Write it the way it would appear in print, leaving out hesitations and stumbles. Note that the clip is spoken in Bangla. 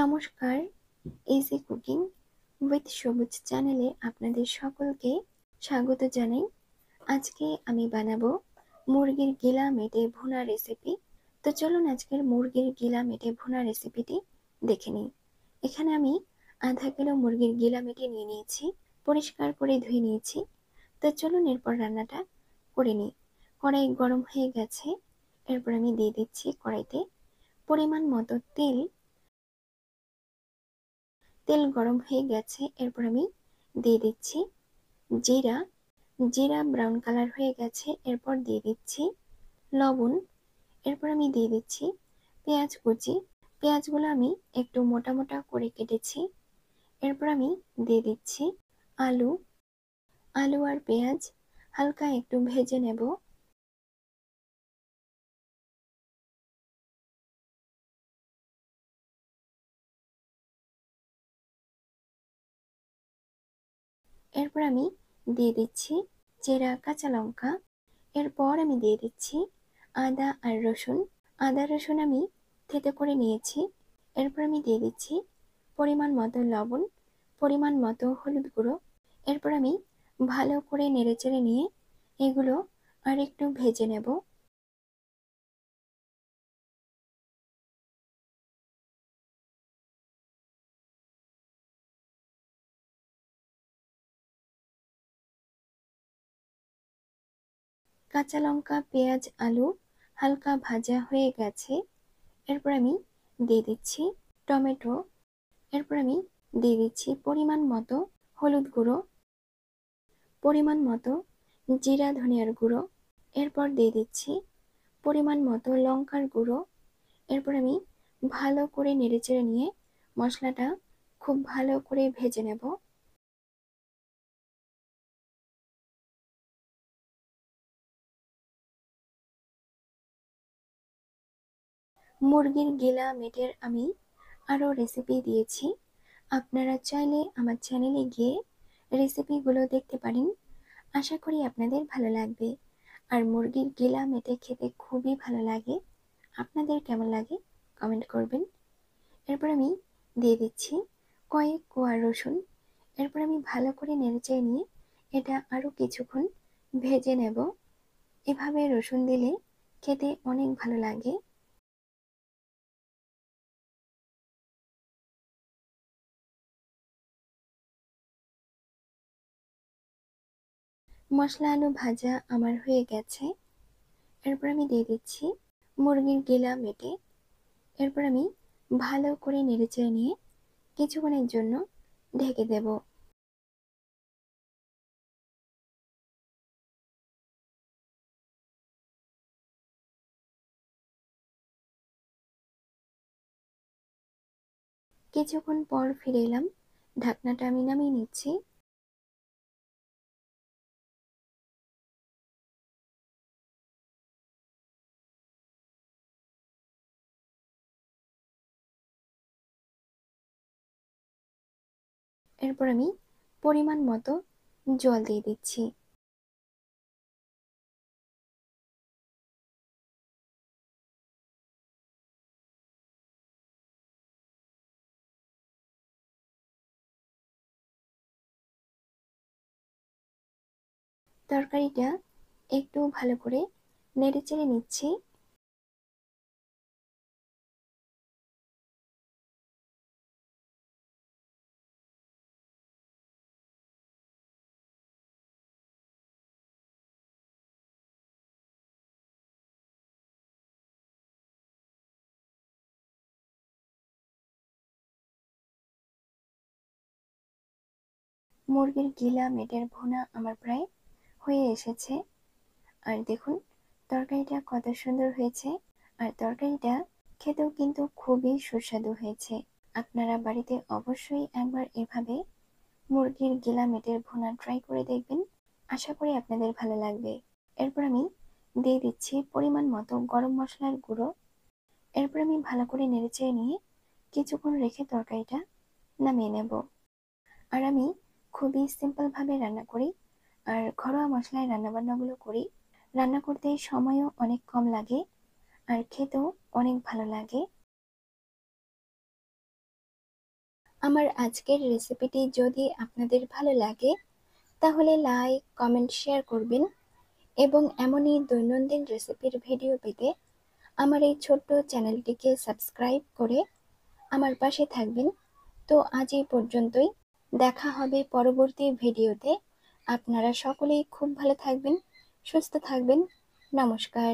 নমস্কার, ইজি কুকিং উইথ সবুজ চ্যানেলে আপনাদের সকলকে স্বাগত জানাই। আজকে আমি বানাবো মুরগির গিলা মেটে ভুনা রেসিপি। তো চলুন আজকের মুরগির গিলা মেটে ভুনা রেসিপিটি দেখে নিই। এখানে আমি আধা কিলো মুরগির গিলা মেটে নিয়ে নিয়েছি, পরিষ্কার করে ধুয়ে নিয়েছি। তো চলুন এরপর রান্নাটা করে নিই। কড়াই গরম হয়ে গেছে, এরপর আমি দিয়ে দিচ্ছি কড়াইতে পরিমাণ মতো তেল। তেল গরম হয়ে গেছে, এরপর আমি দিয়ে দিচ্ছি জিরা। জিরা ব্রাউন কালার হয়ে গেছে, এরপর দিয়ে দিচ্ছি লবণ। এরপর আমি দিয়ে দিচ্ছি পেঁয়াজ কুচি। পেঁয়াজগুলো আমি একটু মোটা মোটা করে কেটেছি। এরপর আমি দিয়ে দিচ্ছি আলু। আলু আর পেঁয়াজ হালকা একটু ভেজে নেব। এরপর আমি দিয়ে দিচ্ছি চেরা কাঁচা লঙ্কা। এরপর আমি দিয়ে দিচ্ছি আদা আর রসুন। আদা রসুন আমি থেতো করে নিয়েছি। এরপর আমি দিয়ে দিচ্ছি পরিমাণ মতো লবণ, পরিমাণ মতো হলুদ গুঁড়ো। এরপর আমি ভালো করে নেড়েচেড়ে নিয়ে এগুলো আর একটু ভেজে নেব। কাঁচা লঙ্কা, পেঁয়াজ, আলু হালকা ভাজা হয়ে গেছে। এরপর আমি দিয়ে দিচ্ছি টমেটো। এরপর আমি দিয়ে দিচ্ছি পরিমাণ মতো হলুদ গুঁড়ো, পরিমাণ মতো জিরা ধনিয়ার গুঁড়ো। এরপর দিয়ে দিচ্ছি পরিমাণ মতো লঙ্কার গুঁড়ো। এরপর আমি ভালো করে নেড়েচেড়ে নিয়ে মশলাটা খুব ভালো করে ভেজে নেব। মুরগির গিলা মেটের আমি আরও রেসিপি দিয়েছি, আপনারা চাইলে আমার চ্যানেলে গিয়ে রেসিপিগুলো দেখতে পারেন। আশা করি আপনাদের ভালো লাগবে। আর মুরগির গিলা মেটে খেতে খুবই ভালো লাগে। আপনাদের কেমন লাগে কমেন্ট করবেন। এরপর আমি দিয়ে দিচ্ছি কয়েক কোয়া রসুন। এরপর আমি ভালো করে নেড়েচেড়ে নিয়ে এটা আরও কিছুক্ষণ ভেজে নেব। এভাবে রসুন দিলে খেতে অনেক ভালো লাগে। মশলা আলু ভাজা আমার হয়ে গেছে। এরপর আমি দিয়ে দিচ্ছি মুরগির গিলা মেটে। এরপর আমি ভালো করে নেড়েচেড়ে নিয়ে কিছুক্ষণের জন্য ঢেকে দেব। কিছুক্ষণ পর ফিরে এলাম, ঢাকনাটা আমি নামিয়ে নিচ্ছি। এরপর আমি পরিমাণ মতো জল দিয়ে দিচ্ছি। তরকারিটা একটু ভালো করে নেড়েচেড়ে নিচ্ছি। মুরগির গিলা মেটের ভুনা আমার প্রায় হয়ে এসেছে। আর দেখুন তরকারিটা কত সুন্দর হয়েছে। আর তরকারিটা খেতেও কিন্তু খুবই সুস্বাদু হয়েছে। আপনারা বাড়িতে অবশ্যই একবার এভাবে মুরগির গিলা মেটের ভুনা ট্রাই করে দেখবেন। আশা করি আপনাদের ভালো লাগবে। এরপর আমি দিয়ে দিচ্ছি পরিমাণ মতো গরম মশলার গুঁড়ো। এরপর আমি ভালো করে নেড়েচেড়ে নিয়ে কিছুক্ষণ রেখে তরকারিটা নামিয়ে নেব। আর আমি খুবই সিম্পল ভাবে রান্না করি, আর ঘরোয়া মশলায় রান্নাবান্নাগুলো করি। রান্না করতে সময়ও অনেক কম লাগে আর খেতেও অনেক ভালো লাগে। আমার আজকের রেসিপিটি যদি আপনাদের ভালো লাগে তাহলে লাইক, কমেন্ট, শেয়ার করবেন এবং এমনই দৈনন্দিন রেসিপির ভিডিও পেতে আমার এই ছোট্ট চ্যানেলটিকে সাবস্ক্রাইব করে আমার পাশে থাকবেন। তো আজ এই পর্যন্তই, দেখা হবে পরবর্তী ভিডিওতে। আপনারা সকলেই খুব ভালো থাকবেন, সুস্থ থাকবেন। নমস্কার।